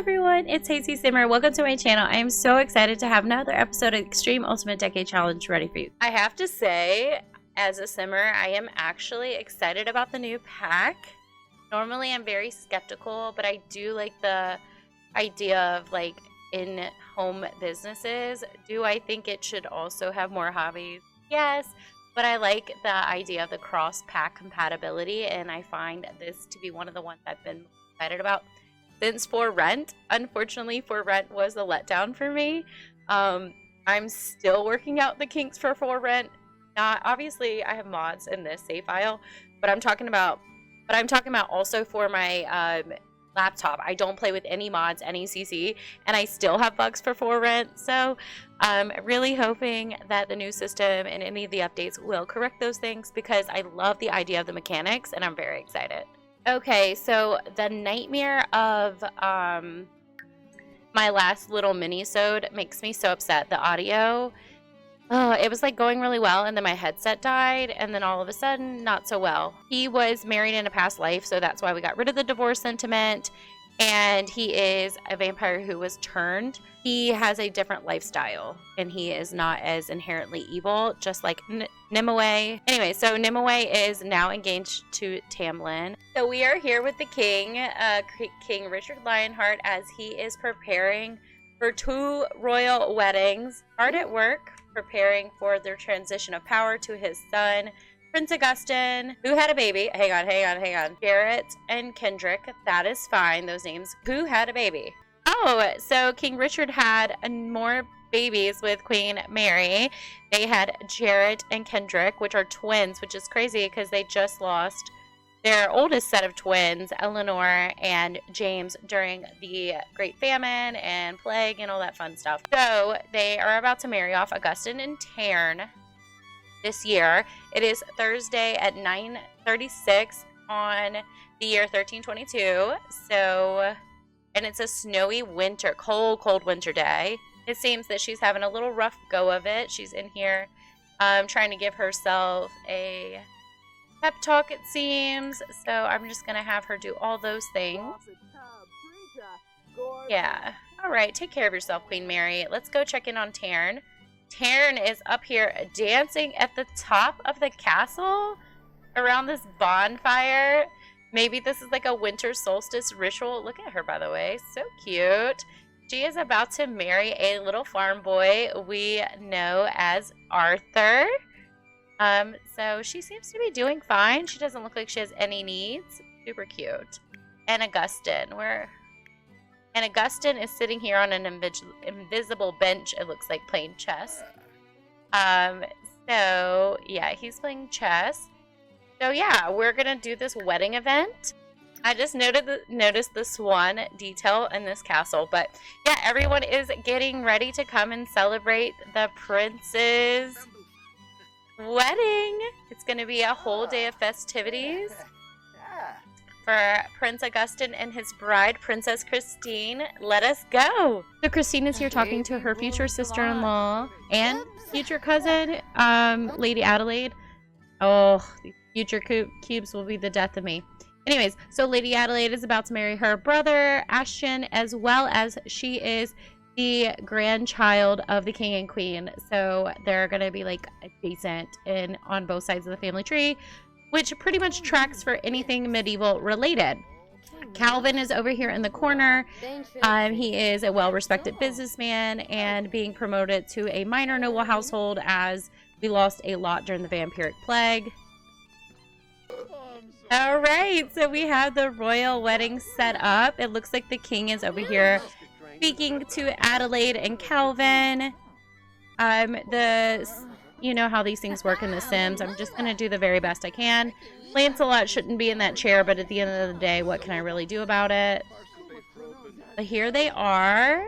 everyone, it's Haysie Simmer. Welcome to my channel. I am so excited to have another episode of Extreme Ultimate Decade Challenge ready for you. I have to say, as a simmer, I am actually excited about the new pack. Normally I'm very skeptical, but I do like the idea of like in-home businesses. Do I think it should also have more hobbies? Yes, but I like the idea of the cross-pack compatibility, and I find this to be one of the ones I've been excited about since For Rent. Unfortunately, For Rent was a letdown for me. I'm still working out the kinks for Rent. Not obviously, I have mods in this save file, but I'm talking about also for my laptop. I don't play with any mods, any CC, and I still have bugs for Rent. So I'm really hoping that the new system and any of the updates will correct those things, because I love the idea of the mechanics and I'm very excited. Okay, so the nightmare of my last little mini-sode makes me so upset. The audio, it was like going really well, and then my headset died, and then all of a sudden, not so well. He was married in a past life, so that's why we got rid of the divorce sentiment, and he is a vampire who was turned. He has a different lifestyle, and he is not as inherently evil, just like Nimue. Anyway, so Nimue is now engaged to Tamlin. So we are here with the king, King Richard Lionheart, as he is preparing for 2 royal weddings. Hard at work, preparing for their transition of power to his son, Prince Augustin, who had a baby. Hang on. Jarrett and Kendrick. That is fine, those names. Who had a baby? Oh, so King Richard had more babies with Queen Mary. They had Jarrett and Kendrick, which are twins, which is crazy because they just lost their oldest set of twins, Eleanor and James, during the Great Famine and Plague and all that fun stuff. So they are about to marry off Augustin and Tairn this year. It is Thursday at 9:36 on the year 1322. So, and it's a snowy winter, cold winter day. It seems that she's having a little rough go of it. She's in here trying to give herself a pep talk, it seems. So I'm just going to have her do all those things. Yeah. All right. Take care of yourself, Queen Mary. Let's go check in on Tairn. Tairn is up here dancing at the top of the castle around this bonfire. Maybe this is like a winter solstice ritual. Look at her, by the way. So cute. She is about to marry a little farm boy we know as Arthur. So she seems to be doing fine. She doesn't look like she has any needs. Super cute. And Augustin. And Augustin is sitting here on an invisible bench, it looks like, playing chess. So, yeah, he's playing chess. So, yeah, we're going to do this wedding event. I just noticed the swan detail in this castle. But, yeah, everyone is getting ready to come and celebrate the prince's wedding. It's going to be a whole day of festivities for Prince Augustin and his bride, Princess Christine. Let us go. So Christine is here talking to her future sister-in-law and future cousin, Lady Adelaide. Oh, these future cubes will be the death of me. Anyways, so Lady Adelaide is about to marry her brother, Ashton, as well as she is the grandchild of the king and queen. So they're going to be like adjacent on both sides of the family tree, which pretty much tracks for anything medieval related. Calvin is over here in the corner. He is a well-respected businessman and being promoted to a minor noble household, as we lost a lot during the vampiric plague. All right, so we have the royal wedding set up. It looks like the king is over here speaking to Adelaide and Calvin. You know how these things work in The Sims. I'm just going to do the very best I can. Lancelot shouldn't be in that chair, but at the end of the day, what can I really do about it? But here they are,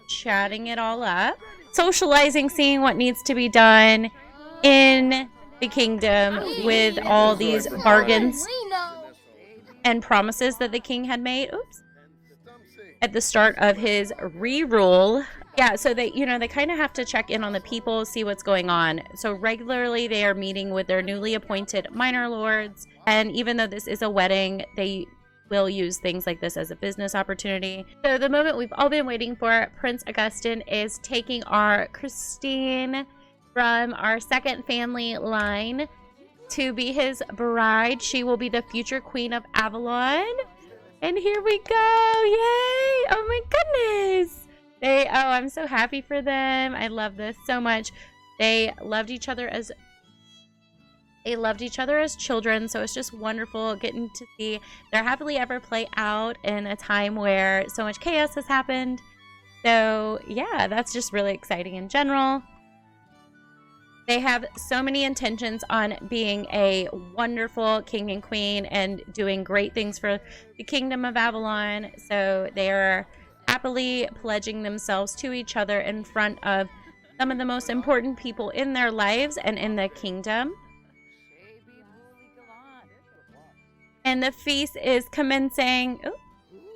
chatting it all up, socializing, seeing what needs to be done in the kingdom with all these bargains and promises that the king had made. Oops. At the start of his re-rule. Yeah, so they kind of have to check in on the people, see what's going on. So regularly they are meeting with their newly appointed minor lords. And even though this is a wedding, they will use things like this as a business opportunity. So the moment we've all been waiting for, Prince Augustin is taking our Christine from our second family line to be his bride. She will be the future queen of Avalon. And here we go. Yay! Oh my goodness. I'm so happy for them. I love this so much. They loved each other as children, so it's just wonderful getting to see their happily ever play out in a time where so much chaos has happened. So yeah, that's just really exciting in general. They have so many intentions on being a wonderful king and queen and doing great things for the kingdom of Avalon. So they are happily pledging themselves to each other in front of some of the most important people in their lives and in the kingdom. And the feast is commencing. Ooh,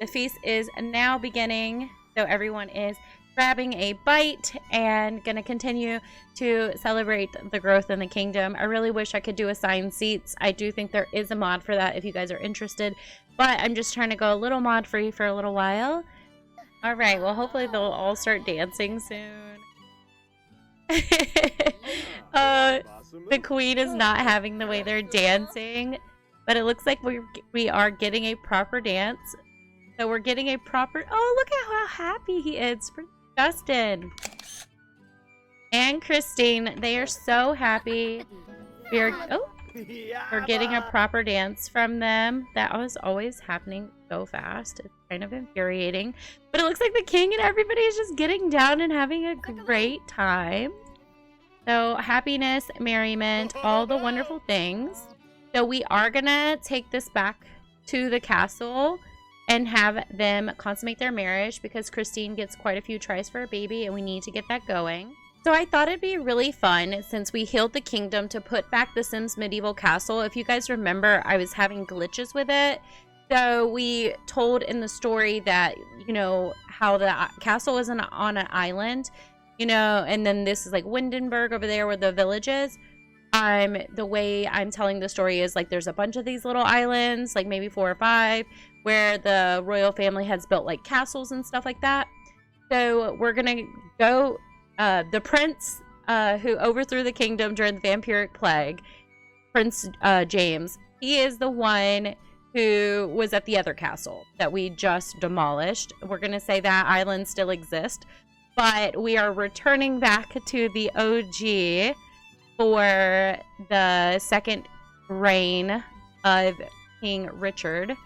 the feast is now beginning. So everyone is grabbing a bite and gonna continue to celebrate the growth in the kingdom. I really wish I could do assigned seats. I do think there is a mod for that if you guys are interested, but I'm just trying to go a little mod free for a little while. All right, well, hopefully they'll all start dancing soon. The queen is not having the way they're dancing, but it looks like we are getting a proper dance. So we're getting a proper, oh, look at how happy he is for Justin and Christine. They are so happy. We're getting a proper dance from them. That was always happening so fast. It's kind of infuriating, but it looks like the king and everybody is just getting down and having a great time. So happiness, merriment, all the wonderful things. So we are gonna take this back to the castle and have them consummate their marriage because Christine gets quite a few tries for a baby and we need to get that going. So I thought it'd be really fun, since we healed the kingdom, to put back the Sims medieval castle. If you guys remember, I was having glitches with it. So we told in the story that, you know, how the castle is on an island, you know, and then this is like Windenburg over there where the village is. The way I'm telling the story is like there's a bunch of these little islands, like maybe 4 or 5, where the royal family has built like castles and stuff like that. So we're gonna go, the prince who overthrew the kingdom during the vampiric plague, Prince James, he is the one who was at the other castle that we just demolished. We're gonna say that island still exists, but we are returning back to the OG for the second reign of King Richard,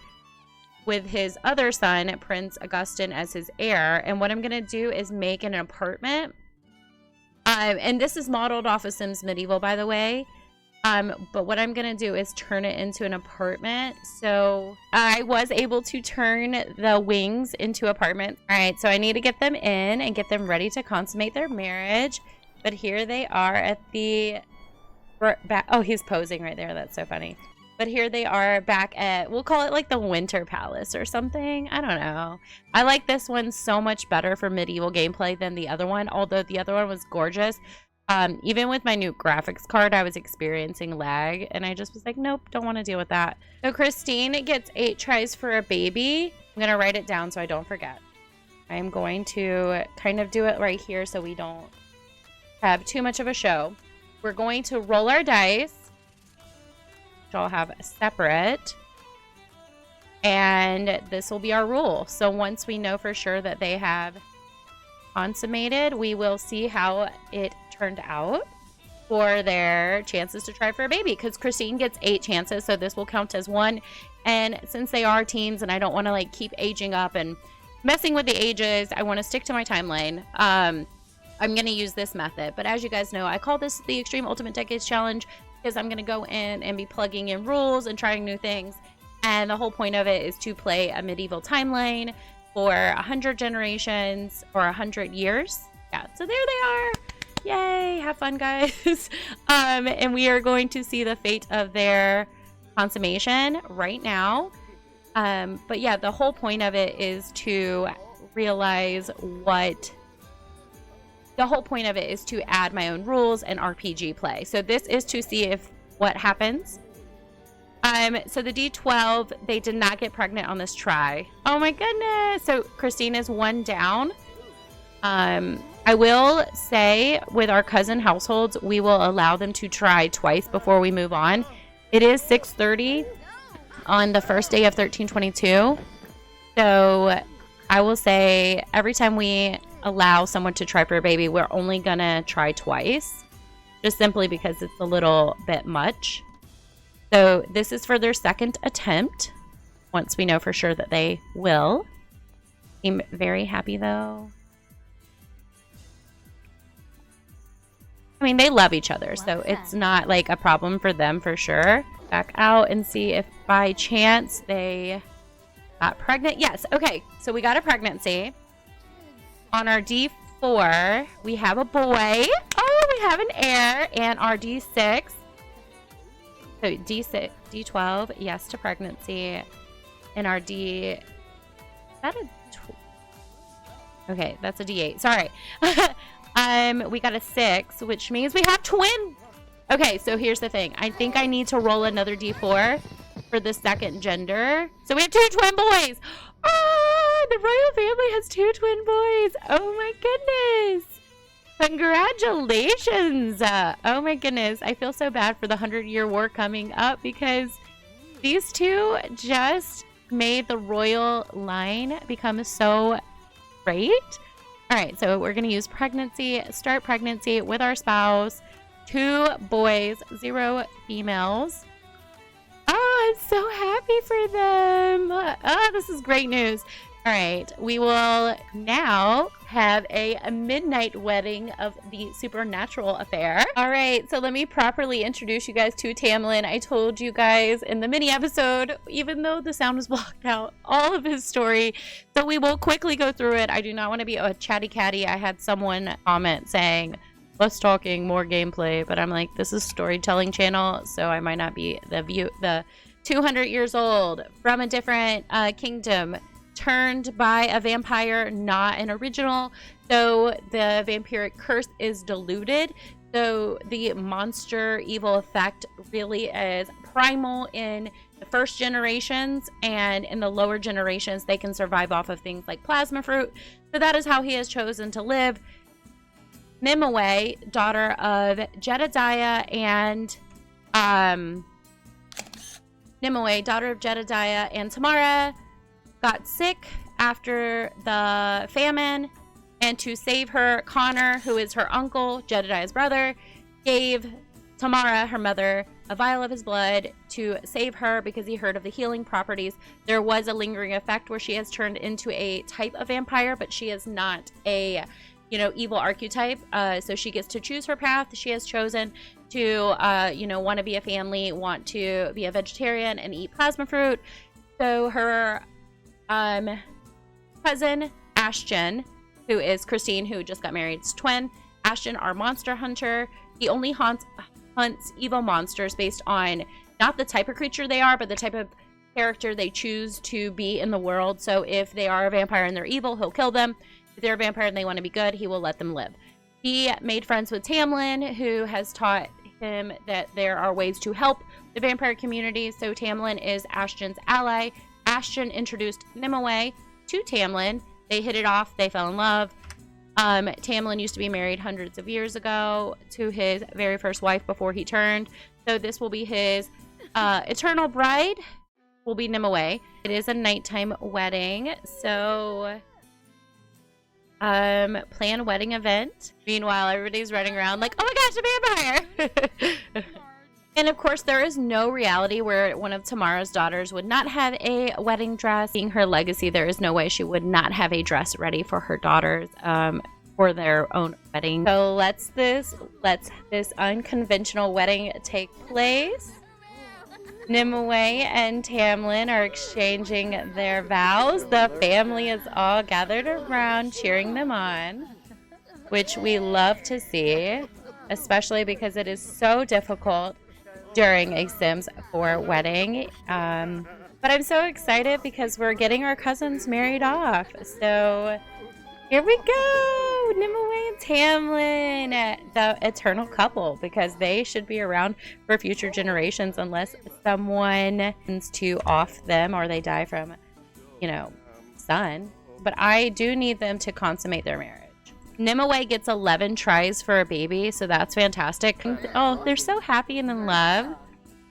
with his other son, Prince Augustin, as his heir. And what I'm going to do is make an apartment. And this is modeled off of Sims Medieval, by the way. But what I'm going to do is turn it into an apartment. So I was able to turn the wings into apartments. All right, so I need to get them in and get them ready to consummate their marriage. But here they are at the back. Oh, he's posing right there. That's so funny. But here they are back at, we'll call it like the Winter Palace or something. I don't know. I like this one so much better for medieval gameplay than the other one, although the other one was gorgeous. Even with my new graphics card, I was experiencing lag, and I just was like, nope, don't want to deal with that. So Christine gets 8 tries for a baby. I'm going to write it down so I don't forget. I'm going to kind of do it right here so we don't have too much of a show. We're going to roll our dice, which I'll have separate, and this will be our rule. So once we know for sure that they have consummated, we will see how it turned out for their chances to try for a baby, because Christine gets 8 chances, so this will count as 1. And since they are teens and I don't want to like keep aging up and messing with the ages, I want to stick to my timeline. I'm going to use this method, but as you guys know, I call this the Extreme Ultimate Decades Challenge because I'm going to go in and be plugging in rules and trying new things. And the whole point of it is to play a medieval timeline for 100 generations or 100 years. Yeah, so there they are. Yay, have fun, guys. And we are going to see the fate of their consummation right now. But yeah, the whole point of it is to realize what... The whole point of it is to add my own rules and RPG play. So this is to see if what happens. So the D12, they did not get pregnant on this try. Oh my goodness. So Christine is 1 down. I will say with our cousin households, we will allow them to try twice before we move on. It is 6:30 on the first day of 1322. So I will say every time we allow someone to try for a baby, we're only going to try twice, just simply because it's a little bit much. So this is for their second attempt, once we know for sure that they will. I'm very happy, though. I mean, they love each other, so it's not like a problem for them for sure. Back out and see if by chance they got pregnant. Yes, okay, so we got a pregnancy. On our D4, we have a boy. Oh, we have an heir. And our D6. So D6, D12, yes to pregnancy. And our D... Is that a... Okay, that's a D8. Sorry. We got a 6, which means we have twin. Okay, so here's the thing. I think I need to roll another D4 for the second gender. So we have 2 twin boys. Oh, the royal family has 2 twin boys. Oh my goodness. Congratulations. Oh my goodness. I feel so bad for the 100-year war coming up because these 2 just made the royal line become so great. All right, so we're going to use pregnancy, start pregnancy with our spouse. 2 boys, 0 females. Oh, I'm so happy for them. Oh, this is great news. All right, we will now have a midnight wedding of the supernatural affair. All right, so let me properly introduce you guys to Tamlin. I told you guys in the mini episode, even though the sound was blocked out, all of his story. So we will quickly go through it. I do not want to be a chatty catty. I had someone comment saying, less talking, more gameplay, but I'm like, this is storytelling channel, so I might not be the 200 years old from a different kingdom, turned by a vampire, not an original. So the vampiric curse is diluted. So the monster evil effect really is primal in the first generations, and in the lower generations, they can survive off of things like plasma fruit. So that is how he has chosen to live. Nimue, daughter of Jedediah and Tamara, got sick after the famine, and to save her, Connor, who is her uncle, Jedediah's brother, gave Tamara, her mother, a vial of his blood to save her because he heard of the healing properties. There was a lingering effect where she has turned into a type of vampire, but she is not a evil archetype. So she gets to choose her path. She has chosen to, want to be a family, want to be a vegetarian and eat plasma fruit. So her cousin, Ashton, who is Christine, who just got married, is twin. Ashton, our monster hunter. He only hunts evil monsters based on not the type of creature they are, but the type of character they choose to be in the world. So if they are a vampire and they're evil, he'll kill them. If they're a vampire and they want to be good, he will let them live. He made friends with Tamlin, who has taught him that there are ways to help the vampire community. So Tamlin is Ashton's ally. Ashton introduced Nimue to Tamlin. They hit it off. They fell in love. Tamlin used to be married hundreds of years ago to his very first wife before he turned. So this will be his eternal bride, will be Nimue. It is a nighttime wedding. So plan wedding event. Meanwhile, everybody's running around like, oh my gosh, a vampire. And of course, there is no reality where one of Tamara's daughters would not have a wedding dress. Being her legacy, there is no way she would not have a dress ready for her daughters for their own wedding. So let's this unconventional wedding take place. Nimue and Tamlin are exchanging their vows. The family is all gathered around cheering them on, which we love to see, especially because it is so difficult during a Sims 4 wedding. But I'm so excited because we're getting our cousins married off. So here we go. Nimue and Tamlin, the eternal couple, because they should be around for future generations unless someone tends to off them or they die from, you know, son. But I do need them to consummate their marriage. Nimue gets 11 tries for a baby, so that's fantastic. Oh, they're so happy and in love.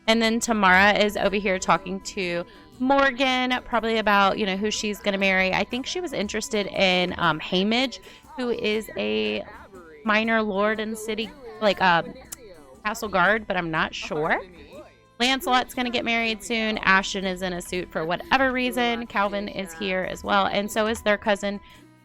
And then Tamara is over here talking to Morgan, probably about, you know, who she's going to marry. I think she was interested in Hamage, who is a minor lord in the city, like castle guard, but I'm not sure. Lancelot's going to get married soon. Ashton is in a suit for whatever reason. Calvin is here as well, and so is their cousin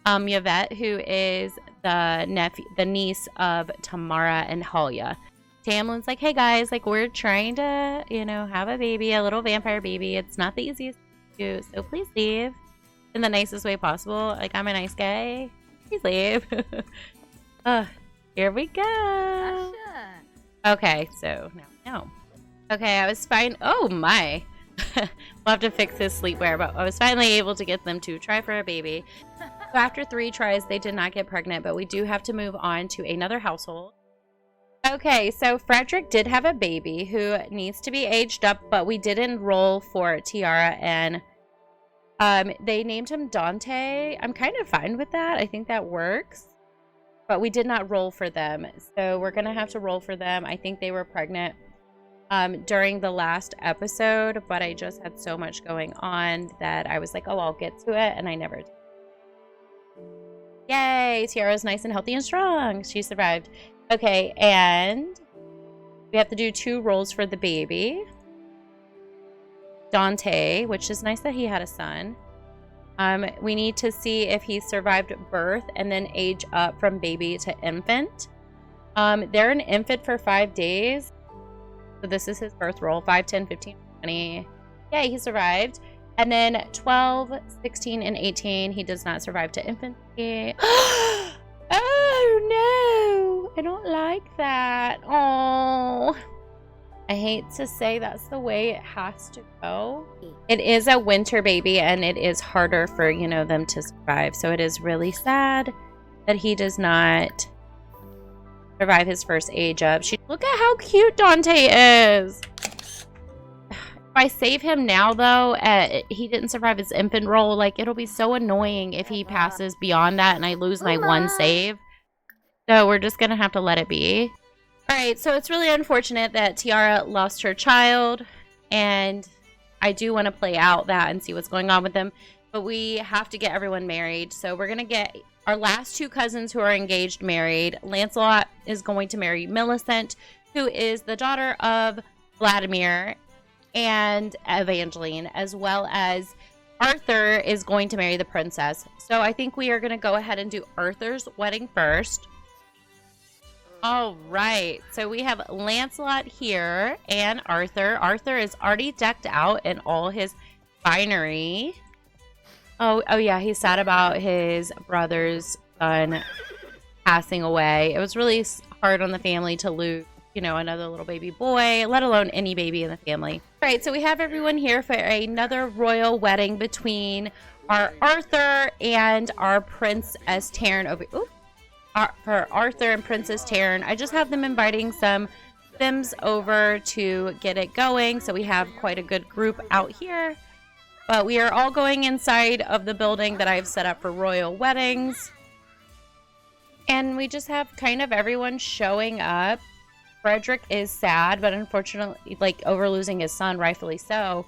Yvette, who is the niece of Tamara and Halia. Tamlin's like, hey guys, like we're trying to, you know, have a baby, a little vampire baby. It's not the easiest to do, so please leave in the nicest way possible. Like, I'm a nice guy. Please leave. Here we go. Okay, so now. Okay, I was fine. Oh my. We'll have to fix his sleepwear, but I was finally able to get them to try for a baby. So after 3 tries, they did not get pregnant, but we do have to move on to another household. Okay, so Frederick did have a baby who needs to be aged up, but we did enroll for Tiara, and they named him Dante. I'm kind of fine with that. I think that works, but we did not roll for them, so we're gonna have to roll for them. I think they were pregnant during the last episode, but I just had so much going on that I was like, oh, I'll get to it, and I never did. Yay, Tiara's nice and healthy and strong. She survived. Okay, and we have to do 2 rolls for the baby. Dante, which is nice that he had a son. We need to see if he survived birth and then age up from baby to infant. They're an infant for 5 days. So this is his birth roll, 5, 10, 15, 20. Yay, he survived. And then 12, 16, and 18, he does not survive to infancy. Oh no, I don't like that. Oh, I hate to say that's the way it has to go. It is a winter baby, and it is harder for, you know, them to survive. So it is really sad that he does not survive his first age up. Look at how cute Dante is. If I save him now, though, he didn't survive his infant role. Like, it'll be so annoying if he passes beyond that and I lose my 1 save. So we're just going to have to let it be. All right, so it's really unfortunate that Tiara lost her child. And I do want to play out that and see what's going on with them. But we have to get everyone married. So we're going to get our last 2 cousins who are engaged married. Lancelot is going to marry Millicent, who is the daughter of Vladimir and Evangeline, as well as Arthur is going to marry the princess. So I think we are going to go ahead and do Arthur's wedding first. All right, so we have Lancelot here and Arthur. Arthur is already decked out in all his finery. Oh yeah, he's sad about his brother's son passing away. It was really hard on the family to lose, you know, another little baby boy, let alone any baby in the family. All right, so we have everyone here for another royal wedding between our Arthur and our Princess Taryn over. For Arthur and Princess Taryn. I just have them inviting some Sims over to get it going. So we have quite a good group out here. But we are all going inside of the building that I've set up for royal weddings. And we just have kind of everyone showing up. Frederick is sad, but unfortunately, like, over losing his son, rightfully so.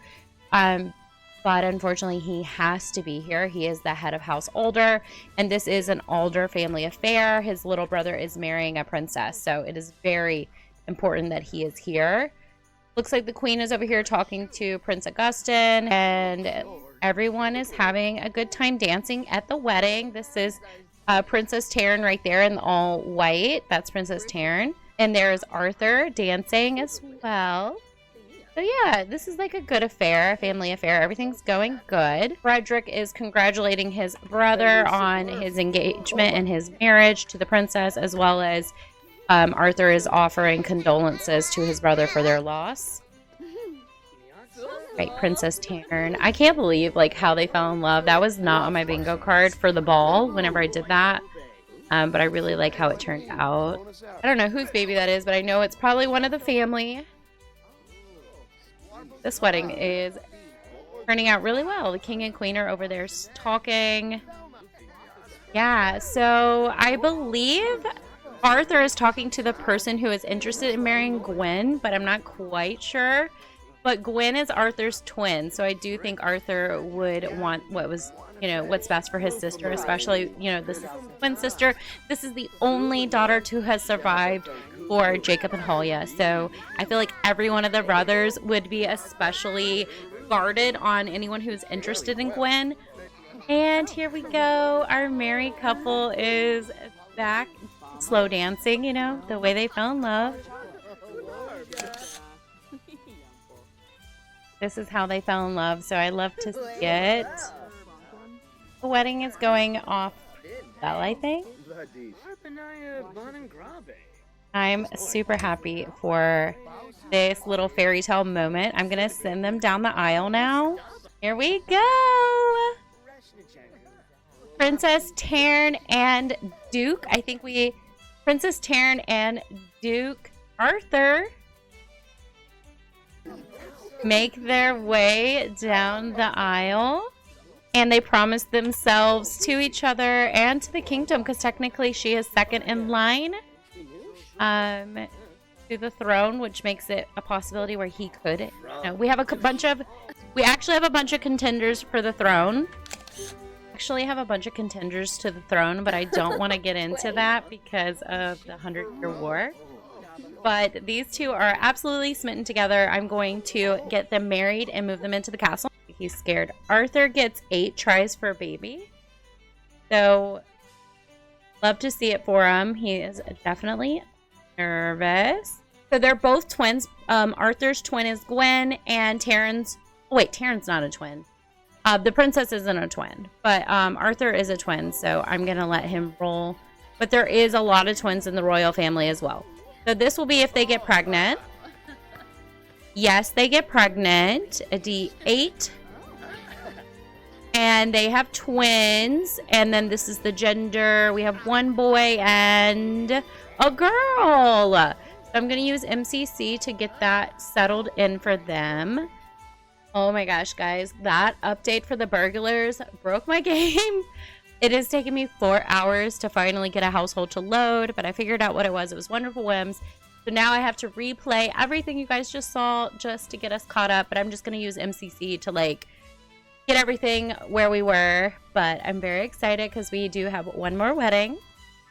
But unfortunately, he has to be here. He is the head of House Alder, and this is an Alder family affair. His little brother is marrying a princess, so it is very important that he is here. Looks like the queen is over here talking to Prince Augustin, and everyone is having a good time dancing at the wedding. This is Princess Taryn right there in all white. That's Princess Taryn. And there's Arthur dancing as well. So yeah, this is like a good affair, a family affair. Everything's going good. Frederick is congratulating his brother on his engagement and his marriage to the princess, as well as Arthur is offering condolences to his brother for their loss. Right, Princess Taryn. I can't believe like how they fell in love. That was not on my bingo card for the ball whenever I did that. But I really like how it turned out. I don't know whose baby that is, but I know it's probably one of the family. This wedding is turning out really well. The king and queen are over there talking. Yeah, so I believe Arthur is talking to the person who is interested in marrying Gwen, but I'm not quite sure. But Gwen is Arthur's twin, so I do think Arthur would want what's best for his sister, especially, this is his twin sister. This is the only daughter to have survived for Jacob and Hulya. So I feel like every one of the brothers would be especially guarded on anyone who's interested in Gwen. And here we go. Our married couple is back slow dancing, the way they fell in love. This is how they fell in love, so I love to see it. The wedding is going off well, I think. I'm super happy for this little fairy tale moment. I'm going to send them down the aisle now. Here we go. Princess Taryn and Duke. Princess Taryn and Duke Arthur make their way down the aisle. And they promise themselves to each other and to the kingdom, because technically she is second in line to the throne, which makes it a possibility where he could. We actually have a bunch of contenders for the throne. But I don't want to get into that because of the 100-Year War. But these two are absolutely smitten together. I'm going to get them married and move them into the castle. He's scared. Arthur gets 8 tries for a baby. So, love to see it for him. He is definitely nervous. So, they're both twins. Arthur's twin is Gwen, and Taryn's... Oh, wait, Taryn's not a twin. The princess isn't a twin. But Arthur is a twin, so I'm going to let him roll. But there is a lot of twins in the royal family as well. So, this will be if they get pregnant. Yes, they get pregnant. A D8. And they have twins. And then this is the gender. We have one boy and a girl. So I'm going to use MCC to get that settled in for them. Oh my gosh, guys. That update for the burglars broke my game. It has taken me 4 hours to finally get a household to load. But I figured out what it was. It was Wonderful Whims. So now I have to replay everything you guys just saw just to get us caught up. But I'm just going to use MCC to get everything where we were. But I'm very excited because we do have one more wedding.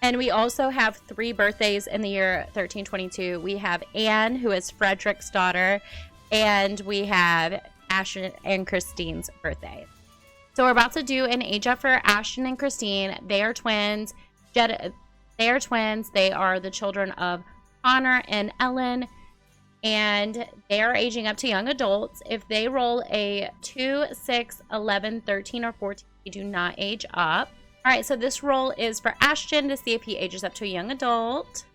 And we also have 3 birthdays in the year 1322. We have Anne, who is Frederick's daughter. And we have Ashton and Christine's birthday. So we're about to do an age up for Ashton and Christine. They are twins. They are twins. They are the children of Connor and Ellen. And they are aging up to young adults. If they roll a 2, 6, 11, 13, or 14, they do not age up. All right, so this roll is for Ashton to see if he ages up to a young adult.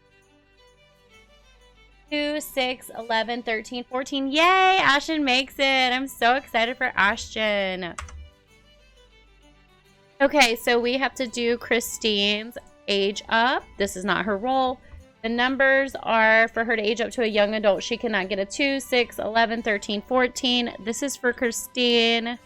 2, 6, 11, 13, 14. Yay, Ashton makes it. I'm so excited for Ashton. Okay, so we have to do Christine's age up. This is not her roll. The numbers are for her to age up to a young adult. She cannot get a 2, 6, 11, 13, 14. This is for Christine.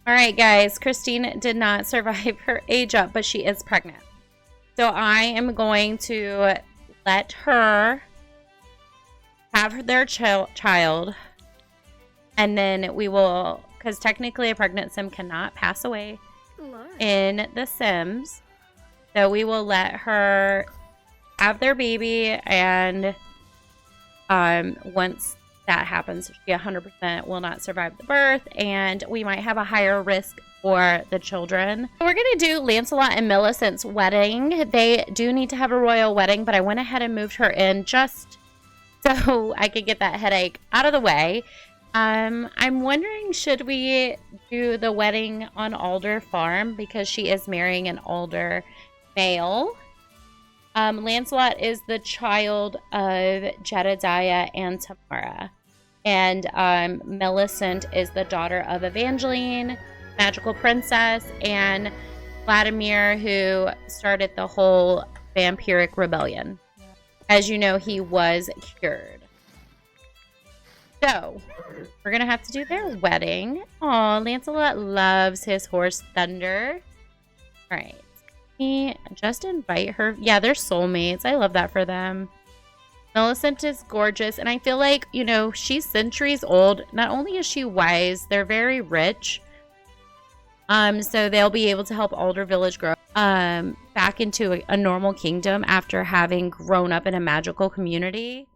All right, guys. Christine did not survive her age up, but she is pregnant. So I am going to let her have their child. And then we will, because technically a pregnant sim cannot pass away in The Sims. So we will let her have their baby, and once that happens, she 100% will not survive the birth, and we might have a higher risk for the children. We're going to do Lancelot and Millicent's wedding. They do need to have a royal wedding, but I went ahead and moved her in just so I could get that headache out of the way. I'm wondering, should we do the wedding on Alder Farm because she is marrying an Alder male? Lancelot is the child of Jedediah and Tamara. And Millicent is the daughter of Evangeline, magical princess, and Vladimir, who started the whole vampiric rebellion. As you know, he was cured. So, we're going to have to do their wedding. Aw, Lancelot loves his horse, Thunder. All right. Just invite her. Yeah, they're soulmates. I love that for them. Millicent is gorgeous, and I feel like, you know, she's centuries old. Not only is she wise, they're very rich. So they'll be able to help Alder Village grow back into a normal kingdom after having grown up in a magical community.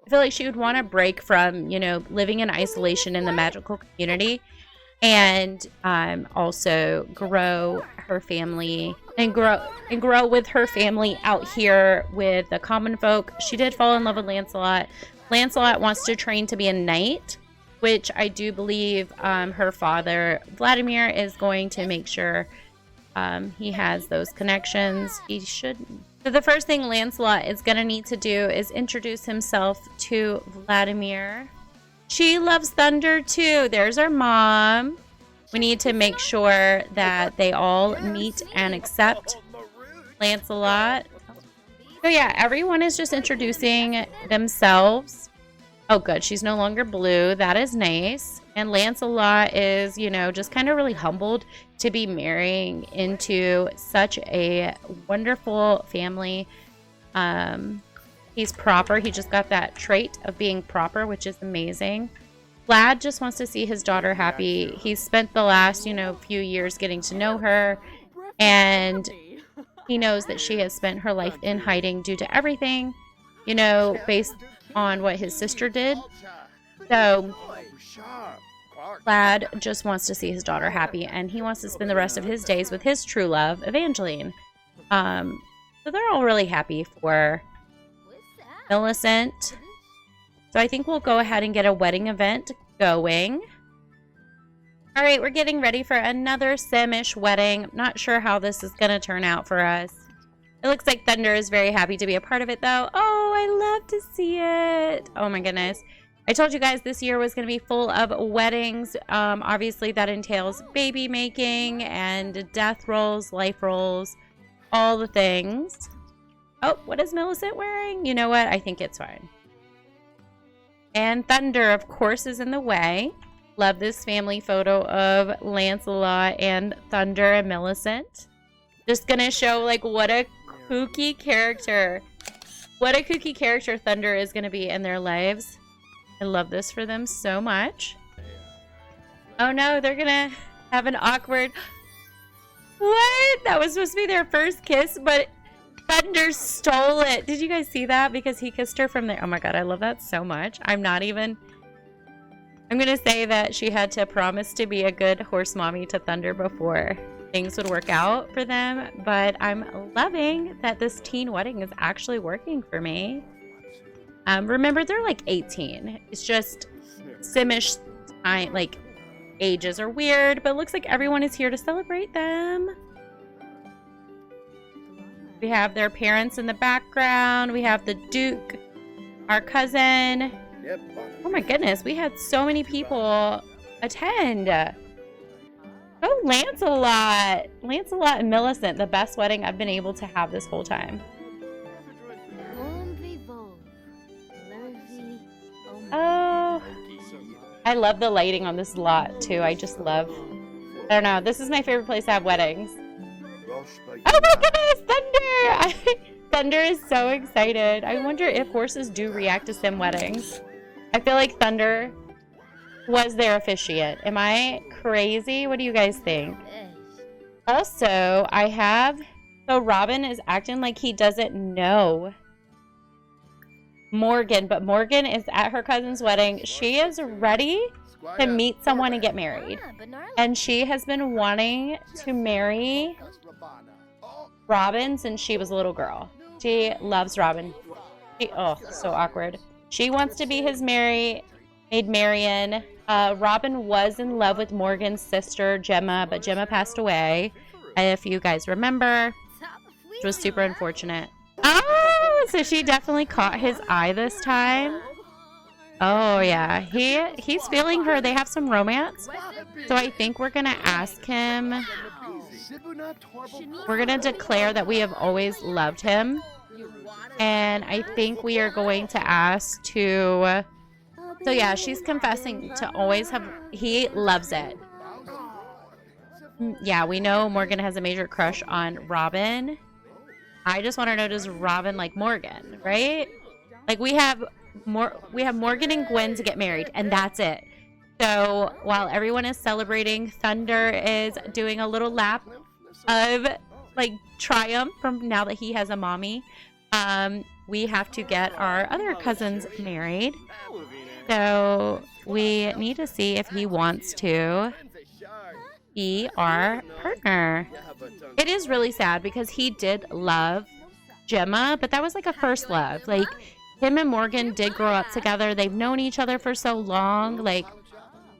I feel like she would want to break from, you know, living in isolation in the magical community, and also grow her family and grow with her family out here with the common folk. She did fall in love with Lancelot. Lancelot wants to train to be a knight, which I do believe her father, Vladimir, is going to make sure he has those connections. He should. So the first thing Lancelot is going to need to do is introduce himself to Vladimir. She loves Thunder too. There's our mom. We need to make sure that they all meet and accept Lancelot. So yeah, everyone is just introducing themselves. Oh good, she's no longer blue. That is nice. And Lancelot is, you know, just kind of really humbled to be marrying into such a wonderful family. He's proper. He just got that trait of being proper, which is amazing. Vlad just wants to see his daughter happy. He's spent the last, you know, few years getting to know her, and he knows that she has spent her life in hiding due to everything, you know, based on what his sister did. So Vlad just wants to see his daughter happy, and he wants to spend the rest of his days with his true love, Evangeline. So they're all really happy for Millicent. So I think we'll go ahead and get a wedding event going. All right, we're getting ready for another Simish wedding. Not sure how this is going to turn out for us. It looks like Thunder is very happy to be a part of it, though. Oh, I love to see it. Oh, my goodness. I told you guys this year was going to be full of weddings. Obviously, that entails baby making and death rolls, life rolls, all the things. Oh, what is Millicent wearing? You know what? I think it's fine. And Thunder, of course, is in the way. Love this family photo of Lancelot and Thunder and Millicent. Just gonna show, like, what a kooky character. What a kooky character Thunder is gonna be in their lives. I love this for them so much. Oh no, they're gonna have an awkward... What? That was supposed to be their first kiss, but Thunder stole it. Did you guys see that? Because he kissed her from there. Oh my god, I love that so much. I'm gonna say that she had to promise to be a good horse mommy to Thunder before things would work out for them. But I'm loving that this teen wedding is actually working for me. Remember, they're like 18. It's just Simish time, like, ages are weird, but it looks like everyone is here to celebrate them. We have their parents in the background. We have the Duke, our cousin. Oh my goodness, we had so many people attend. Oh, Lancelot. Lancelot and Millicent, the best wedding I've been able to have this whole time. Oh, I love the lighting on this lot too. I just love, I don't know, this is my favorite place to have weddings. Oh my goodness, Thunder! Thunder is so excited. I wonder if horses do react to sim weddings. I feel like Thunder was their officiant. Am I crazy? What do you guys think? Also, so Robin is acting like he doesn't know Morgan, but Morgan is at her cousin's wedding. She is ready to meet someone and get married. And she has been wanting to marry Robin since she was a little girl. She loves Robin. Oh, so awkward. She wants to be his Maid Marian. Robin was in love with Morgan's sister, Gemma, but Gemma passed away, if you guys remember, which was super unfortunate. Oh, so she definitely caught his eye this time. Oh yeah, he's feeling her. They have some romance. So I think we're gonna ask him. We're gonna declare that we have always loved him. And I think we are going to ask to... So yeah, she's confessing to always have... He loves it. Yeah, we know Morgan has a major crush on Robin. I just want to know, does Robin like Morgan, right? Like we have Morgan and Gwen to get married, and that's it. So while everyone is celebrating, Thunder is doing a little lap of like triumph from now that he has a mommy. We have to get our other cousins married. So we need to see if he wants to be our partner. It is really sad because he did love Gemma, but that was like a first love. Like him and Morgan did grow up together. They've known each other for so long. Like,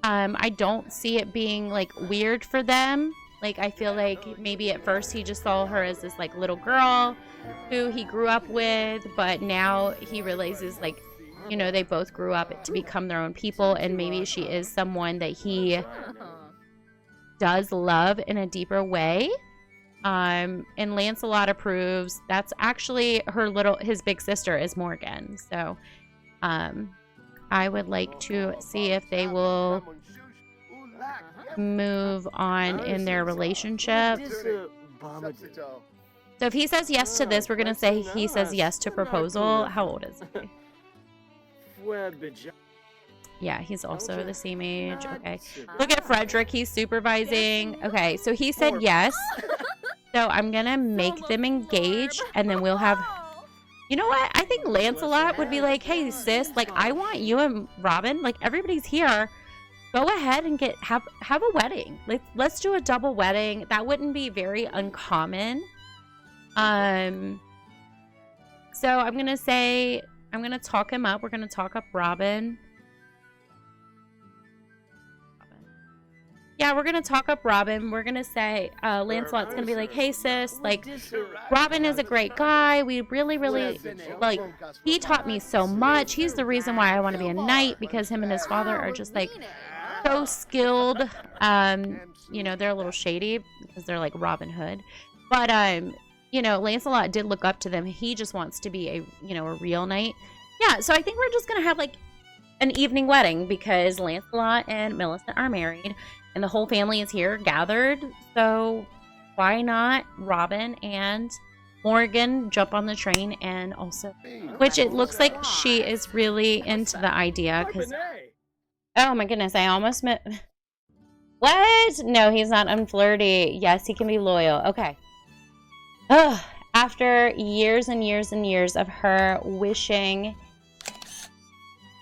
I don't see it being like weird for them. Like, I feel like maybe at first he just saw her as this like little girl who he grew up with, but now he realizes like, you know, they both grew up to become their own people, and maybe she is someone that he does love in a deeper way. And Lancelot approves. That's actually his big sister is Morgan. So, I would like to see if they will move on in their relationship. So if he says yes to this, we're going to say he says yes to proposal. How old is he? Yeah, he's also the same age. Okay. Look at Frederick. He's supervising. Okay, so he said yes. So I'm going to make them engage, and then we'll have... You know what? I think Lancelot would be like, hey, sis, like, I want you and Robin, like, everybody's here. Go ahead and have a wedding. Let's do a double wedding. That wouldn't be very uncommon. So I'm going to say, I'm going to talk him up. We're going to talk up Robin. Yeah, we're going to talk up Robin. We're going to say, Lancelot's going to be like, hey, sis, like, Robin is a great guy. We really, really, like, he taught me so much. He's the reason why I want to be a knight, because him and his father are just, like, so skilled. You know, they're a little shady because they're like Robin Hood. But, you know, Lancelot did look up to them. He just wants to be a, you know, a real knight. Yeah, so I think we're just going to have, like, an evening wedding because Lancelot and Millicent are married. And the whole family is here gathered. So why not Robin and Morgan jump on the train and also... Which it looks like she is really into the idea. Because, oh my goodness, I almost met... What? No, he's not unflirty. Yes, he can be loyal. Okay. Ugh. After years and years and years of her wishing...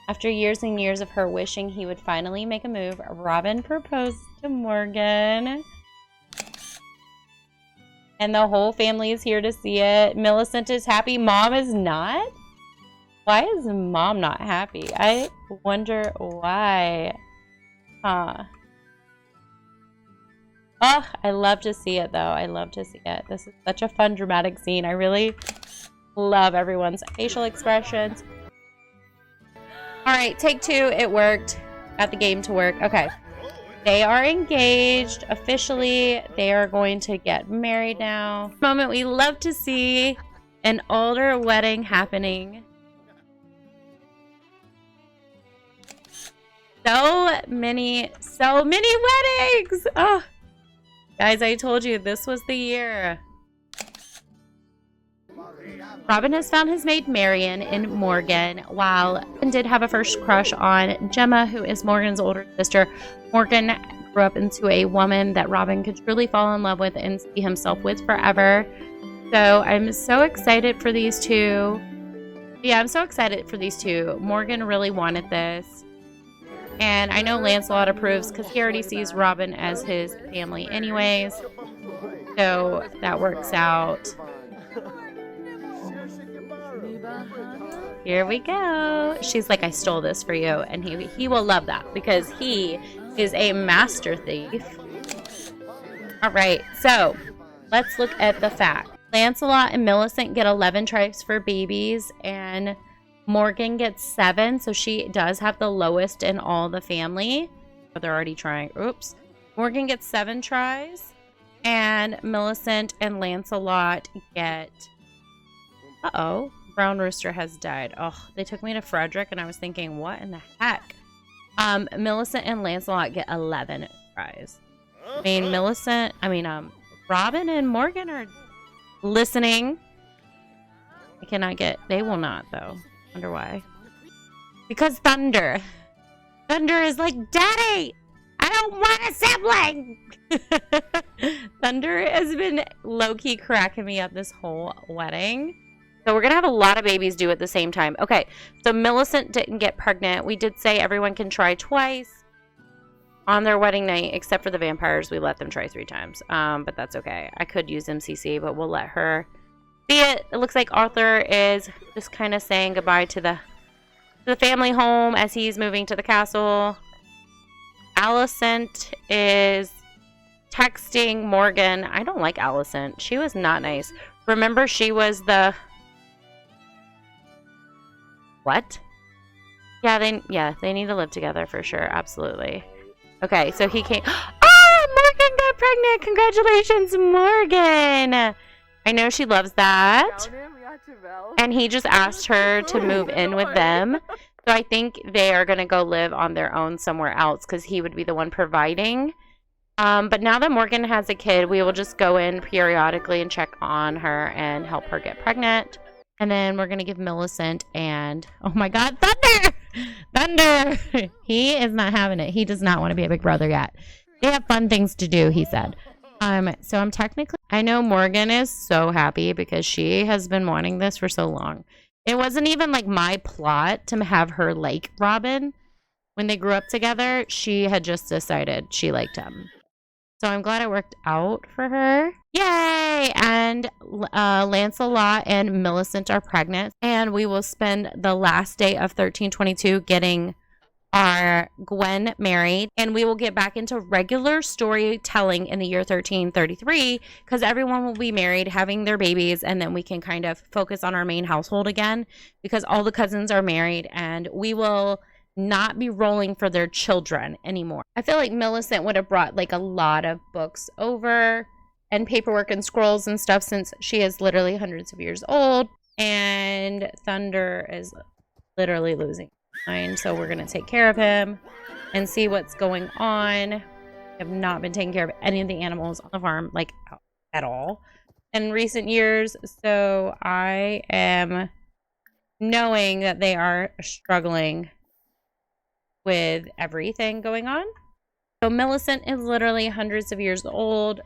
After years and years of her wishing he would finally make a move, Robin proposed to Morgan. And the whole family is here to see it. Millicent is happy. Mom is not? Why is Mom not happy? I wonder why. Huh. Oh, I love to see it, though. I love to see it. This is such a fun, dramatic scene. I really love everyone's facial expressions. All right, take two. It worked. Got the game to work. Okay. They are engaged officially. They are going to get married now. Moment we love to see, an older wedding happening. So many weddings. Oh, guys, I told you this was the year. Robin has found his maid Marion in Morgan, while Robin did have a first crush on Gemma, who is Morgan's older sister. Morgan grew up into a woman that Robin could truly fall in love with and see himself with forever. So I'm so excited for these two. Yeah, I'm so excited for these two. Morgan really wanted this. And I know Lancelot approves because he already sees Robin as his family anyways. So that works out. Here we go. She's like, I stole this for you. And he will love that because he is a master thief. All right, so let's look at the fact. Lancelot and Millicent get 11 tribes for babies, and Morgan gets 7, so she does have the lowest in all the family. But they're already trying. Oops. Morgan gets 7 tries. And Millicent and Lancelot get... Uh-oh. Brown Rooster has died. Oh, they took me to Frederick, and I was thinking, what in the heck? Millicent and Lancelot get 11 tries. I mean, Robin and Morgan are listening. I cannot get... They will not, though. Wonder why. Because Thunder. Thunder is like, Daddy, I don't want a sibling. Thunder has been low-key cracking me up this whole wedding. So we're going to have a lot of babies due at the same time. Okay, so Millicent didn't get pregnant. We did say everyone can try twice on their wedding night, except for the vampires. We let them try 3 times, but that's okay. I could use MCC, but we'll let her be it. It looks like Arthur is just kind of saying goodbye to the family home as he's moving to the castle. Alicent is texting Morgan. I don't like Alicent. She was not nice. Remember, she was the... What? Yeah, they need to live together for sure. Absolutely. Okay, so he came... Oh, Morgan got pregnant! Congratulations, Morgan! I know she loves that. And he just asked her to move in with them. So I think they are going to go live on their own somewhere else because he would be the one providing. But now that Morgan has a kid, we will just go in periodically and check on her and help her get pregnant. And then we're going to give Millicent and... Oh my god, Thunder! Thunder! He is not having it. He does not want to be a big brother yet. They have fun things to do, he said. So I'm technically... I know Morgan is so happy because she has been wanting this for so long. It wasn't even like my plot to have her like Robin. When they grew up together, she had just decided she liked him. So I'm glad it worked out for her. Yay! And Lancelot and Millicent are pregnant. And we will spend the last day of 1322 getting our Gwen married. And we will get back into regular storytelling in the year 1333. Because everyone will be married, having their babies. And then we can kind of focus on our main household again. Because all the cousins are married. And we will... not be rolling for their children anymore. I feel like Millicent would have brought like a lot of books over and paperwork and scrolls and stuff since she is literally hundreds of years old, and Thunder is literally losing his mind, so we're going to take care of him and see what's going on. I have not been taking care of any of the animals on the farm like at all in recent years, so I am knowing that they are struggling with everything going on. So Millicent is literally hundreds of years old.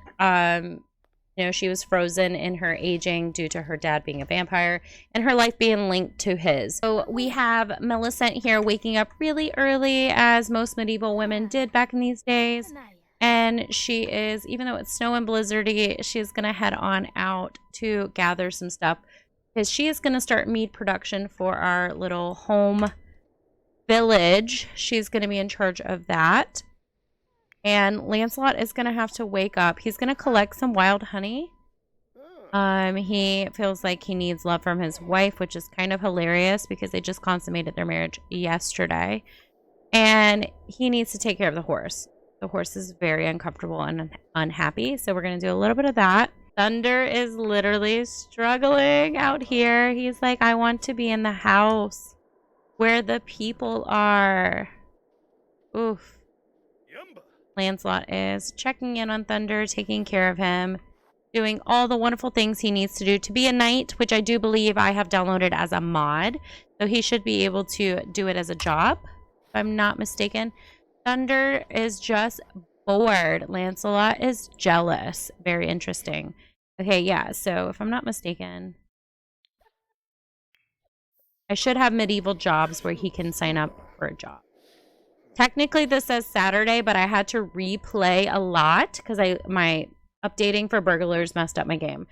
She was frozen in her aging due to her dad being a vampire and her life being linked to his. So we have Millicent here waking up really early, as most medieval women did back in these days. And she is, even though it's snow and blizzardy, she's going to head on out to gather some stuff because she is going to start mead production for our little home village. She's going to be in charge of that. And Lancelot is going to have to wake up. He's going to collect some wild honey. He feels like he needs love from his wife, which is kind of hilarious because they just consummated their marriage yesterday. And he needs to take care of the horse. The horse is very uncomfortable and unhappy. So we're going to do a little bit of that. Thunder is literally struggling out here. He's like, I want to be in the house where the people are. Oof. Lancelot is checking in on Thunder, taking care of him, doing all the wonderful things he needs to do to be a knight, which I do believe I have downloaded as a mod. So he should be able to do it as a job, if I'm not mistaken. Thunder is just bored. Lancelot is jealous. Very interesting. Okay, yeah, so if I'm not mistaken, I should have medieval jobs where he can sign up for a job. Technically, this says Saturday, but I had to replay a lot because my updating for burglars messed up my game.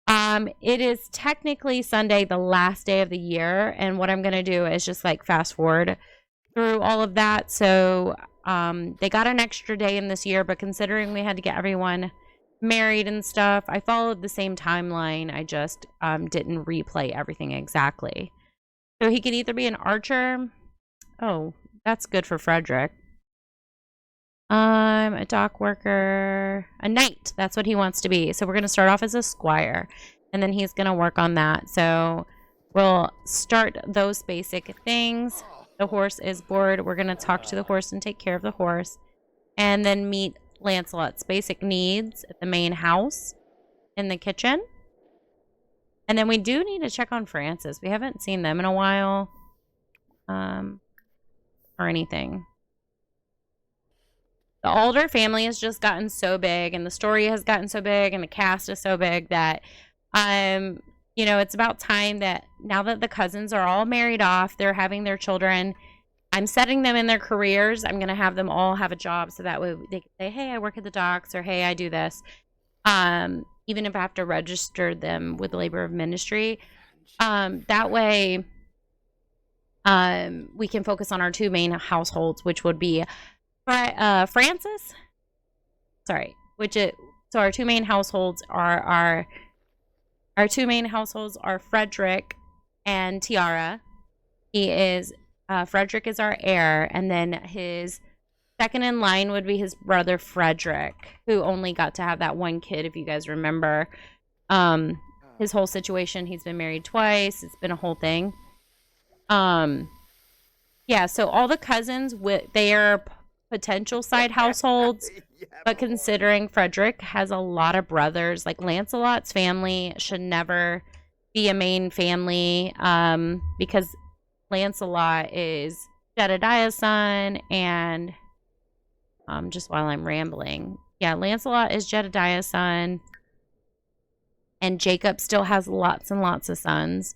It is technically Sunday, the last day of the year, and what I'm going to do is just like fast forward through all of that. So they got an extra day in this year, but considering we had to get everyone married and stuff, I followed the same timeline. I just didn't replay everything exactly. So he could either be an archer. Oh, that's good for Frederick. A dock worker, a knight. That's what he wants to be. So we're going to start off as a squire, and then he's going to work on that. So we'll start those basic things. The horse is bored. We're going to talk to the horse and take care of the horse, and then meet Lancelot's basic needs at the main house in the kitchen. And then we do need to check on Francis. We haven't seen them in a while, or anything. The Alder family has just gotten so big, and the story has gotten so big, and the cast is so big that, you know, it's about time that now that the cousins are all married off, they're having their children, I'm setting them in their careers. I'm going to have them all have a job so that way they can say, hey, I work at the docks, or hey, I do this. Even if I have to register them with labor of ministry. That way, we can focus on our two main households, which would be Francis. Sorry, so our two main households are Frederick and Tiara. Frederick is our heir, and then his second in line would be his brother Frederick, who only got to have that one kid, if you guys remember. His whole situation, he's been married twice. It's been a whole thing. Yeah, so all the cousins, they are potential side households, but considering Frederick has a lot of brothers, like Lancelot's family should never be a main family, because Lancelot is Jedediah's son, and just while I'm rambling, yeah, Lancelot is Jedediah's son, and Jacob still has lots and lots of sons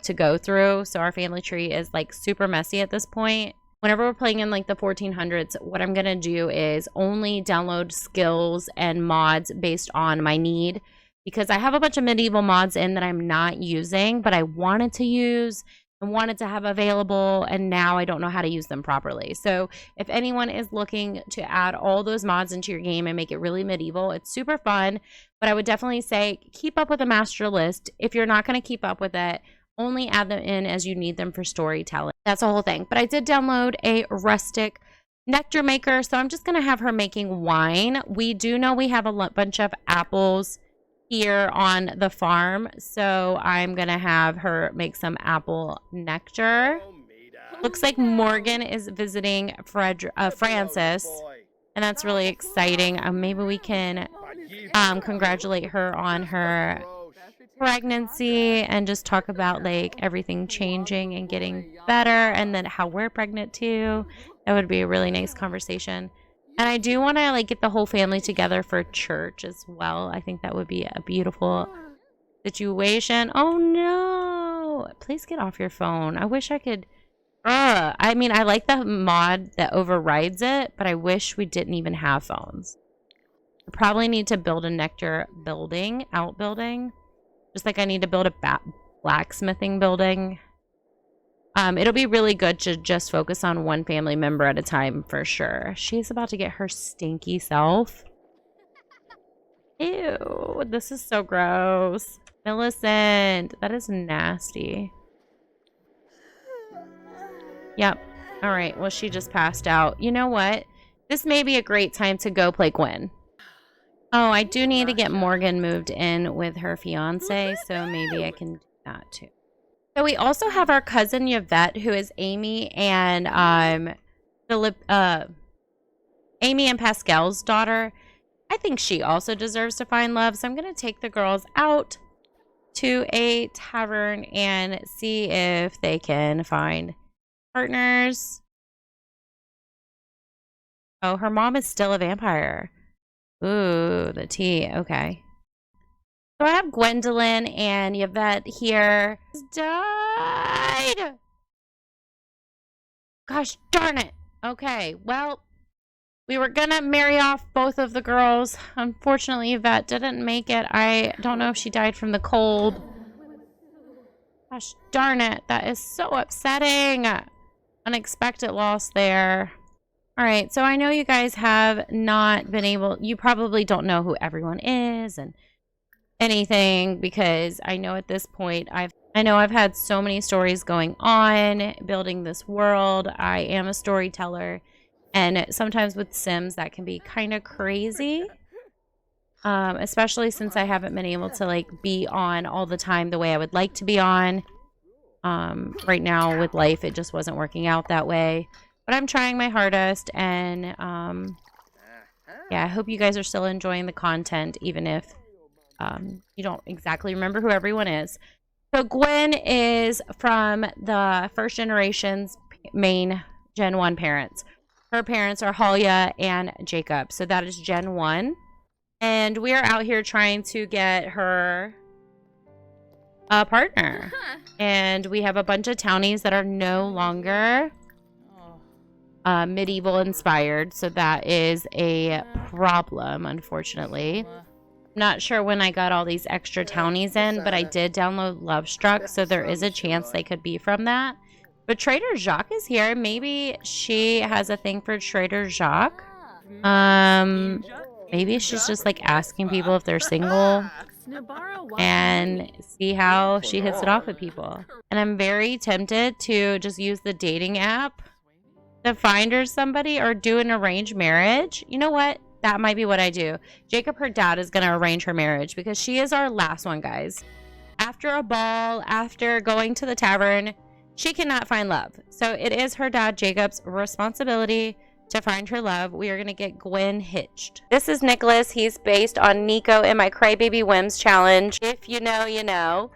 to go through, so our family tree is like super messy at this point. Whenever we're playing in like the 1400s, what I'm gonna do is only download skills and mods based on my need, because I have a bunch of medieval mods in that I'm not using, but I wanted to use and wanted to have available, and now I don't know how to use them properly. So if anyone is looking to add all those mods into your game and make it really medieval, it's super fun, but I would definitely say keep up with the master list. If you're not going to keep up with it, only add them in as you need them for storytelling. That's the whole thing. But I did download a rustic nectar maker, so I'm just going to have her making wine. We do know we have a bunch of apples here on the farm, so I'm gonna have her make some apple nectar. Looks like Morgan is visiting Francis, and that's really exciting. Maybe we can congratulate her on her pregnancy and just talk about like everything changing and getting better, and then how we're pregnant too. That would be a really nice conversation. And I do want to like get the whole family together for church as well. I think that would be a beautiful situation. Oh no! Please get off your phone. I wish I could. I mean, I like the mod that overrides it, but I wish we didn't even have phones. I probably need to build a nectar outbuilding. Just like I need to build a blacksmithing building. It'll be really good to just focus on one family member at a time for sure. She's about to get her stinky self. Ew, this is so gross. Millicent, that is nasty. Yep. All right, well, she just passed out. You know what? This may be a great time to go play Gwen. Oh, I do need to get Morgan moved in with her fiance, so maybe I can do that too. So we also have our cousin Yvette, who is Amy and Amy and Pascal's daughter. I think she also deserves to find love, so I'm gonna take the girls out to a tavern and see if they can find partners. Oh, her mom is still a vampire. Ooh, the tea. Okay. So I have Gwendolyn and Yvette here. Died! Gosh darn it. Okay, well, we were gonna marry off both of the girls. Unfortunately, Yvette didn't make it. I don't know if she died from the cold. Gosh darn it. That is so upsetting. Unexpected loss there. Alright, so I know you guys have not been able... You probably don't know who everyone is, and anything because I know at this point I've had so many stories going on building this world. I am a storyteller, and sometimes with Sims that can be kind of crazy. Especially since I haven't been able to like be on all the time the way I would like to be on. Right now with life, it just wasn't working out that way. But I'm trying my hardest, and yeah, I hope you guys are still enjoying the content, even if you don't exactly remember who everyone is. So Gwen is from the first generation's main Gen 1 parents. Her parents are Halia and Jacob. So that is Gen 1. And we are out here trying to get her a partner. And we have a bunch of townies that are no longer medieval inspired. So that is a problem, unfortunately. I'm not sure when I got all these extra townies in, but I did download Love Struck, so there is a chance they could be from that. But Trader Jacques is here. Maybe she has a thing for Trader Jacques. Maybe she's just like asking people if they're single and see how she hits it off with people. And I'm very tempted to just use the dating app to find her somebody or do an arranged marriage. You know what? That might be what I do. Jacob, her dad, is going to arrange her marriage because she is our last one, guys. After a ball, after going to the tavern, she cannot find love. So it is her dad, Jacob's, responsibility to find her love. We are going to get Gwen hitched. This is Nicholas. He's based on Nico in my Crybaby Whims challenge. If you know, you know.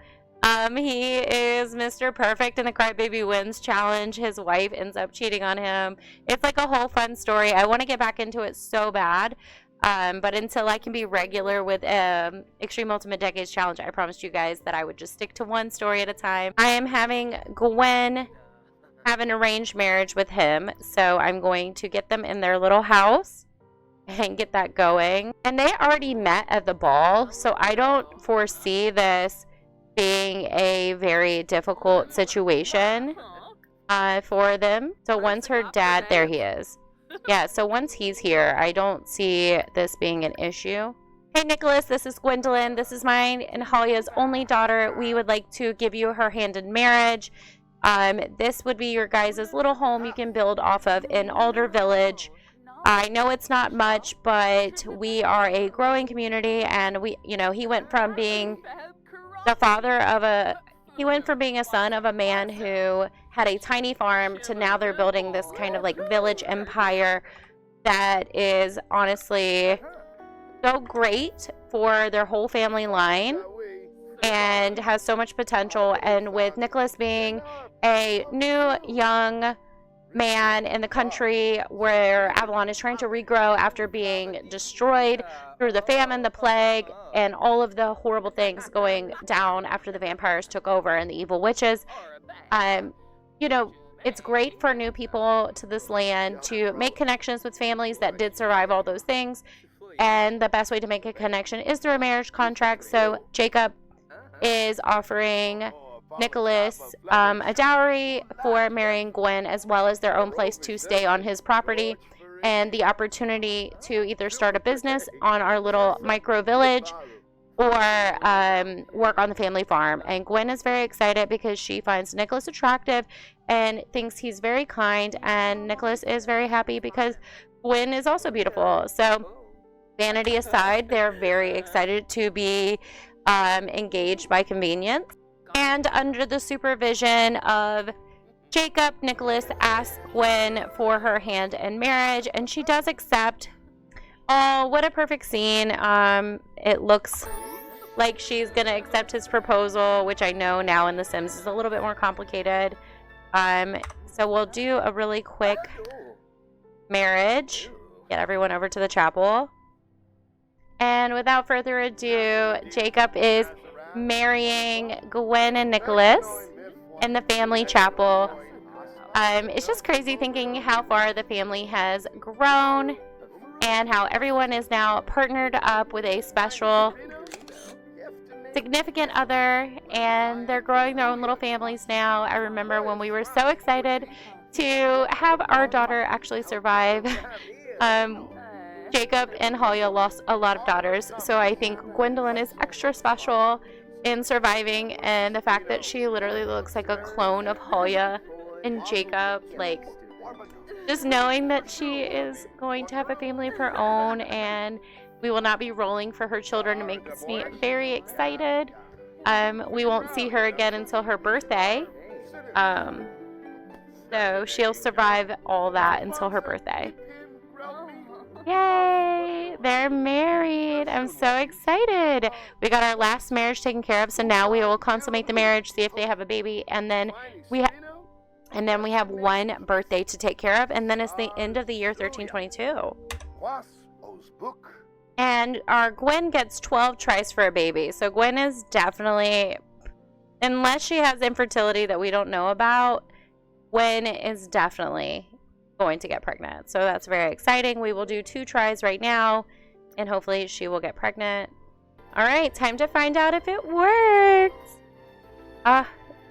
He is Mr. Perfect in the Crybaby Wins challenge. His wife ends up cheating on him. It's like a whole fun story. I want to get back into it so bad. But until I can be regular with Extreme Ultimate Decades Challenge, I promised you guys that I would just stick to one story at a time. I am having Gwen have an arranged marriage with him. So I'm going to get them in their little house and get that going. And they already met at the ball. So I don't foresee this being a very difficult situation for them. So once her dad, there he is. Yeah, so once he's here, I don't see this being an issue. Hey Nicholas, this is Gwendolyn. This is mine and Halia's only daughter. We would like to give you her hand in marriage. This would be your guys' little home you can build off of in Alder Village. I know it's not much, but we are a growing community, and he went from being being a son of a man who had a tiny farm to now they're building this kind of like village empire that is honestly so great for their whole family line and has so much potential. And with Nicholas being a new young man in the country where Avalon is trying to regrow after being destroyed through the famine, the plague, and all of the horrible things going down after the vampires took over and the evil witches. It's great for new people to this land to make connections with families that did survive all those things. And the best way to make a connection is through a marriage contract. So Jacob is offering Nicholas a dowry for marrying Gwen, as well as their own place to stay on his property and the opportunity to either start a business on our little micro village or work on the family farm. And Gwen is very excited because she finds Nicholas attractive and thinks he's very kind, and Nicholas is very happy because Gwen is also beautiful. So vanity aside, they're very excited to be engaged by convenience. And under the supervision of Jacob, Nicholas asks Gwen for her hand in marriage, and she does accept. Oh, what a perfect scene. It looks like she's going to accept his proposal, which I know now in The Sims is a little bit more complicated. So we'll do a really quick marriage. Get everyone over to the chapel. And without further ado, Jacob is marrying Gwen and Nicholas in the family chapel. It's just crazy thinking how far the family has grown and how everyone is now partnered up with a special significant other, and they're growing their own little families now. I remember when we were so excited to have our daughter actually survive Jacob and Hoya lost a lot of daughters, so I think Gwendolyn is extra special in surviving, and the fact that she literally looks like a clone of Hoya and Jacob, like, just knowing that she is going to have a family of her own and we will not be rolling for her children makes me very excited. We won't see her again until her birthday. So she'll survive all that until her birthday. Yay! They're married. I'm so excited. We got our last marriage taken care of, so now we will consummate the marriage, see if they have a baby, and then we have one birthday to take care of, and then it's the end of the year 1322. And our Gwen gets 12 tries for a baby. So Gwen is definitely, unless she has infertility that we don't know about, Gwen is definitely going to get pregnant. So that's very exciting. We will do 2 tries right now, and hopefully she will get pregnant. All right, time to find out if it works. All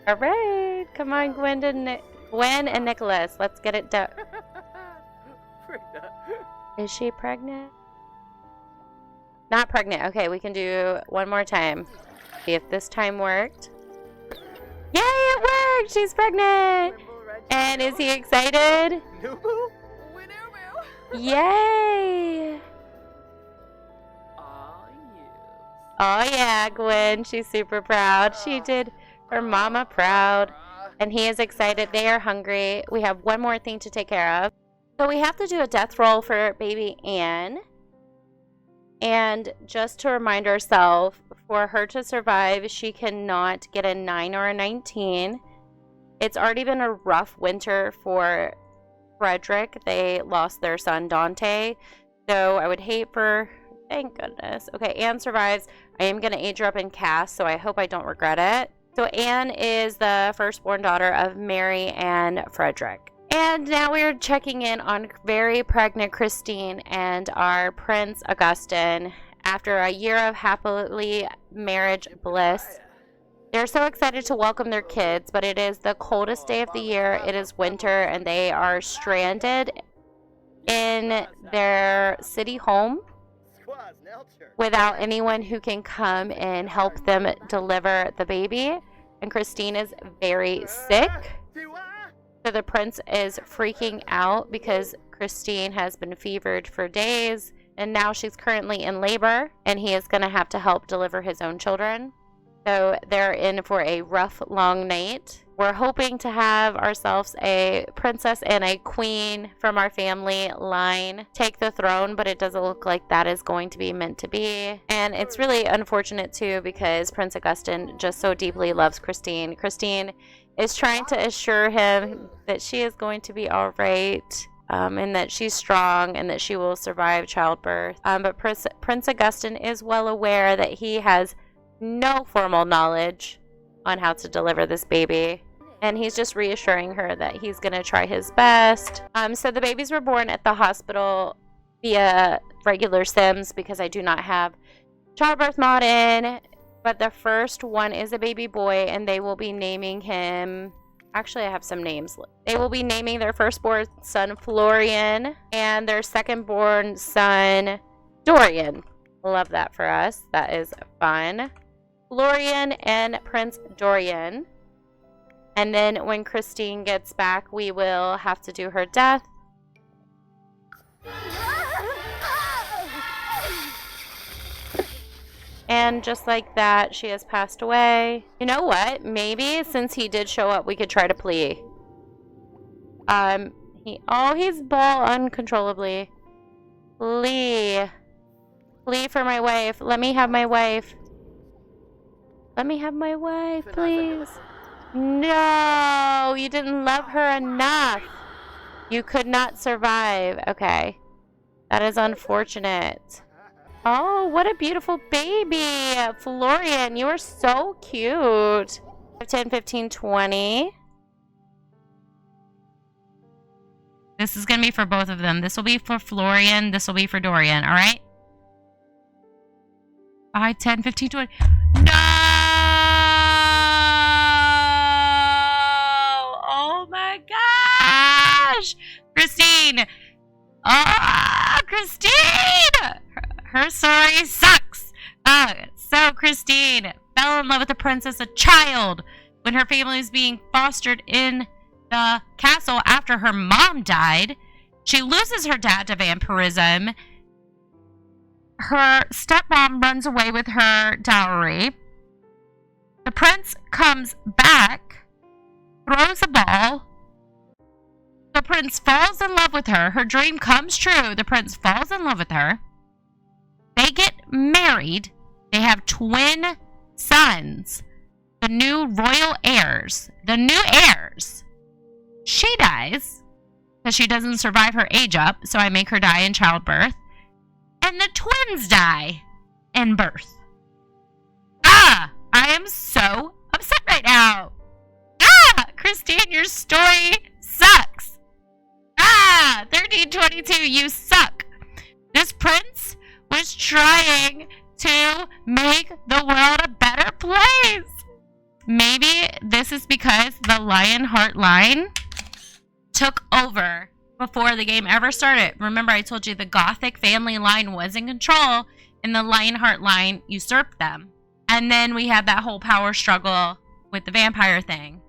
right. Come on, Gwen and Nicholas. Let's get it done. Is she pregnant? Not pregnant. Okay, we can do one more time. See if this time worked. Yay, it worked! She's pregnant! And is he excited? Yay! Oh yeah, Gwen. She's super proud. She did her mama proud. And he is excited. They are hungry. We have one more thing to take care of. So we have to do a death roll for baby Anne. And just to remind ourselves, for her to survive, she cannot get a 9 or a 19. It's already been a rough winter for Frederick. They lost their son, Dante. So I would hate for... Thank goodness. Okay, Anne survives. I am going to age her up in cast, so I hope I don't regret it. So Anne is the firstborn daughter of Mary and Frederick. And now we're checking in on very pregnant Christine and our Prince Augustine after a year of happily marriage bliss. They're so excited to welcome their kids, but it is the coldest day of the year. It is winter, and they are stranded in their city home without anyone who can come and help them deliver the baby. And Christine is very sick. So the prince is freaking out because Christine has been fevered for days, and now she's currently in labor, and he is going to have to help deliver his own children. So they're in for a rough, long night. We're hoping to have ourselves a princess and a queen from our family line take the throne, but it doesn't look like that is going to be meant to be. And it's really unfortunate, too, because Prince Augustine just so deeply loves Christine. Christine is trying to assure him that she is going to be all right, and that she's strong and that she will survive childbirth. But Prince Augustine is well aware that he has no formal knowledge on how to deliver this baby. And he's just reassuring her that he's going to try his best. So the babies were born at the hospital via regular Sims because I do not have childbirth mod in. But the first one is a baby boy, and they will be naming him... Actually, I have some names. They will be naming their firstborn son Florian and their secondborn son Dorian. Love that for us. That is fun. Florian and Prince Dorian. And then when Christine gets back, we will have to do her death. And just like that, she has passed away. You know what? Maybe since he did show up, we could try to plea. He's ball uncontrollably. Plea for my wife. Let me have my wife. Let me have my wife, please. No, you didn't love her enough. You could not survive. Okay. That is unfortunate. Oh, what a beautiful baby. Florian, you are so cute. 10, 15, 20. This is going to be for both of them. This will be for Florian. This will be for Dorian. All right? 5, 10, 15, 20. No! Oh my gosh! Christine! Oh, Christine! her story sucks. So Christine fell in love with the prince as a child when her family was being fostered in the castle after her mom died. She loses her dad to vampirism. Her stepmom runs away with her dowry. The prince comes back, throws a ball. The prince falls in love with her. Her dream comes true. The prince falls in love with her. They get married. They have twin sons. The new royal heirs. The new heirs. She dies because she doesn't survive her age up, so I make her die in childbirth. And the twins die in birth. I am so upset right now. Christine, your story sucks. 1322, you suck. This prince was trying to make the world a better place. Maybe this is because the Lionheart line took over before the game ever started. Remember, I told you the Gothic family line was in control and the Lionheart line usurped them. And then we had that whole power struggle with the vampire thing.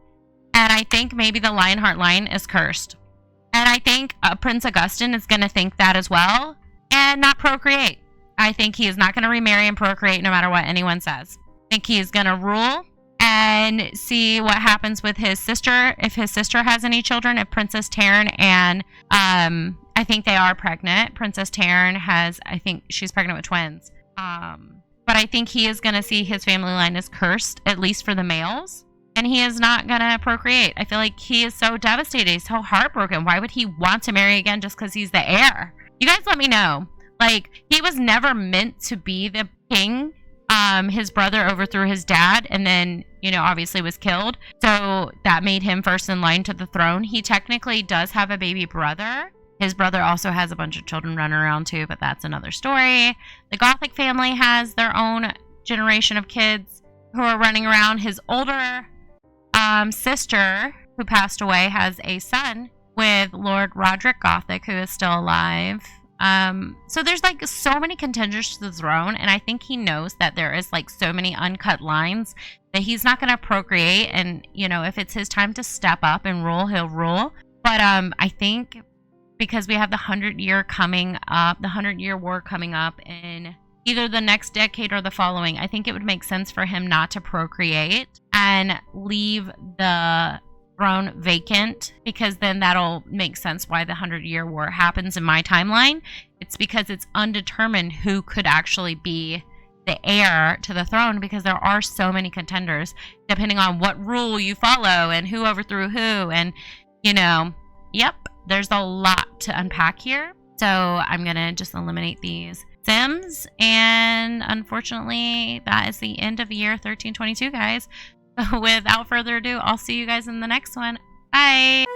And I think maybe the Lionheart line is cursed. And I think Prince Augustin is going to think that as well and not procreate. I think he is not going to remarry and procreate no matter what anyone says. I think he is going to rule and see what happens with his sister, if his sister has any children, if Princess Taryn and I think they are pregnant. Princess Taryn has, I think she's pregnant with twins. But I think he is going to see his family line is cursed, at least for the males. And he is not going to procreate. I feel like he is so devastated. He's so heartbroken. Why would he want to marry again just because he's the heir? You guys let me know. Like, he was never meant to be the king. His brother overthrew his dad and then, you know, obviously was killed. So that made him first in line to the throne. He technically does have a baby brother. His brother also has a bunch of children running around too, but that's another story. The Gothic family has their own generation of kids who are running around. His older sister, who passed away, has a son with Lord Roderick Gothic, who is still alive. So there's like so many contenders to the throne, and I think he knows that there is like so many uncut lines that he's not going to procreate. And you know, if it's his time to step up and rule, he'll rule. But I think because we have the 100-year coming up, the 100-year war coming up in either the next decade or the following, I think it would make sense for him not to procreate and leave the throne vacant, because then that'll make sense why the 100-year war happens in my timeline. It's because it's undetermined who could actually be the heir to the throne, because there are so many contenders depending on what rule you follow and who overthrew who. And you know, yep, there's a lot to unpack here. So I'm gonna just eliminate these Sims, and unfortunately that is the end of year 1322, guys. Without further ado, I'll see you guys in the next one. Bye.